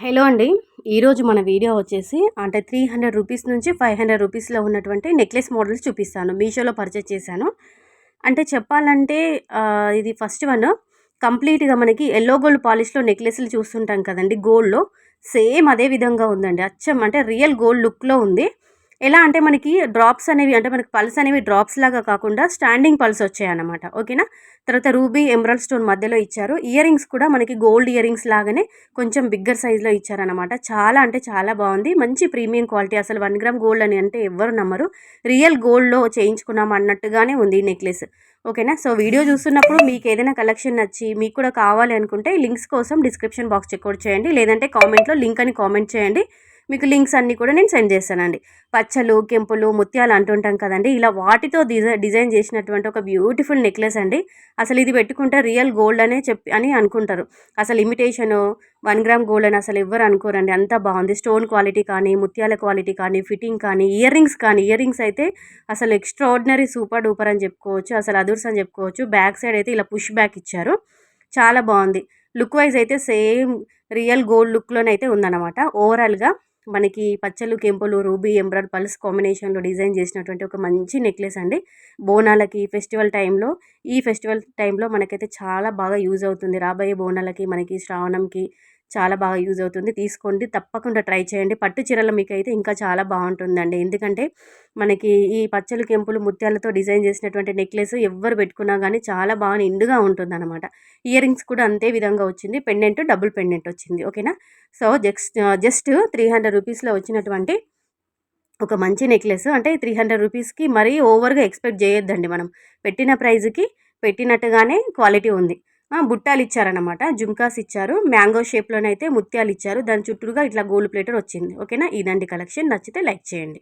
Hello అండి. ఈరోజు మన వీడియో వచ్చేసి అంటే 300 రూపీస్ నుంచి 500 రూపీస్‌లో ఉన్నటువంటి నెక్లెస్ మోడల్స్ చూపిస్తాను. మీషోలో పర్చేస్ చేశాను. అంటే చెప్పాలంటే ఇది ఫస్ట్ వన్ కంప్లీట్‌గా మనకి యెల్లో గోల్డ్ పాలిష్‌లో నెక్లెస్‌లు చూస్తుంటాం కదండీ గోల్డ్‌లో. సేమ్ అదే విధంగా ఉందండి. అచ్చం అంటే రియల్ గోల్డ్ లుక్‌లో ఉంది. ఎలా అంటే మనకి డ్రాప్స్ అనేవి అంటే మనకి పల్స్ అనేవి డ్రాప్స్ లాగా కాకుండా స్టాండింగ్ పల్స్ వచ్చాయన్నమాట. ఓకేనా. తర్వాత రూబీ, ఎమరాల్డ్ స్టోన్ మధ్యలో ఇచ్చారు. ఇయర్ రింగ్స్ కూడా మనకి గోల్డ్ ఇయర్ రింగ్స్ లాగానే కొంచెం బిగ్గర్ సైజ్‌లో ఇచ్చారనమాట. చాలా అంటే చాలా బాగుంది. మంచి ప్రీమియం క్వాలిటీ. అసలు 1 గ్రామ్ గోల్డ్ అని అంటే ఎవ్వరు నమ్మరు. రియల్ గోల్డ్‌లో చేయించుకున్నాం అన్నట్టుగానే ఉంది ఈ నెక్లెస్. ఓకేనా. సో వీడియో చూస్తున్నప్పుడు మీకు ఏదైనా కలెక్షన్ నచ్చి మీకు కూడా కావాలి అనుకుంటే లింక్స్ కోసం డిస్క్రిప్షన్ బాక్స్ చెక్అవుట్ చేయండి. లేదంటే కామెంట్‌లో లింక్ అని కామెంట్ చేయండి. మీకు లింక్స్ అన్నీ కూడా నేను సెండ్ చేస్తానండి. పచ్చలు, కెంపులు, ముత్యాలు అంటుంటాం కదండీ! ఇలా వాటితో డిజైన్ చేసినటువంటి ఒక బ్యూటిఫుల్ నెక్లెస్ అండి. అసలు ఇది పెట్టుకుంటే రియల్ గోల్డ్ అని అనుకుంటారు. అసలు ఇమిటేషను 1 గ్రామ్ గోల్డ్ అని అసలు ఎవ్వరు అనుకోరండి. అంత బాగుంది. స్టోన్ క్వాలిటీ కానీ, ముత్యాల క్వాలిటీ కానీ, ఫిట్టింగ్ కానీ, ఇయర్ రింగ్స్ అయితే అసలు ఎక్స్ట్రార్డినరీ సూపర్ డూపర్ అని చెప్పుకోవచ్చు. అసలు అదుర్స్ అని చెప్పుకోవచ్చు. బ్యాక్ సైడ్ అయితే ఇలా పుష్ బ్యాక్ ఇచ్చారు. చాలా బాగుంది. లుక్ వైజ్ అయితే సేమ్ రియల్ గోల్డ్ లుక్‌లోనైతే ఉందన్నమాట. ఓవరాల్‌గా మనకి పచ్చలు, కెంపులు, రూబీ, ఎమరాల్డ్ పల్స్ కాంబినేషన్‌లో డిజైన్ చేసినటువంటి ఒక మంచి నెక్లెస్ అండి. బోనాలకి, ఈ ఫెస్టివల్ టైంలో మనకైతే చాలా బాగా యూజ్ అవుతుంది. రాబోయే బోనాలకి, మనకి శ్రావణంకి చాలా బాగా యూజ్ అవుతుంది. తీసుకోండి. తప్పకుండా ట్రై చేయండి. పట్టు చీరలు మీకైతే ఇంకా చాలా బాగుంటుందండి. ఎందుకంటే మనకి ఈ పచ్చలు, కెంపులు, ముత్యాలతో డిజైన్ చేసినటువంటి నెక్లెస్ ఎవ్వరు పెట్టుకున్నా గానీ చాలా బాగా నిండుగా ఉంటుందన్నమాట. ఇయర్ రింగ్స్ కూడా అంతే విధంగా వచ్చింది. పెండెంట్ డబుల్ పెండెంట్ వచ్చింది. ఓకేనా. సో జస్ట్ 300 రూపీస్‌లో వచ్చినటువంటి ఒక మంచి నెక్లెస్. అంటే 300 రూపీస్‌కి మరీ ఓవర్‌గా ఎక్స్‌పెక్ట్ చేయొద్దండి మనం. పెట్టిన ప్రైజ్‌కి పెట్టినట్టుగానే క్వాలిటీ ఉంది. బుట్టాలు ఇచ్చారనమాట. జుమ్కాస్ ఇచ్చారు. మ్యాంగో షేప్‌లోనైతే ముత్యాలు ఇచ్చారు. దాని చుట్టూరుగా ఇట్లా గోల్డ్ ప్లేటెడ్ వచ్చింది. ఓకేనా. ఇదండి కలెక్షన్. నచ్చితే లైక్ చేయండి.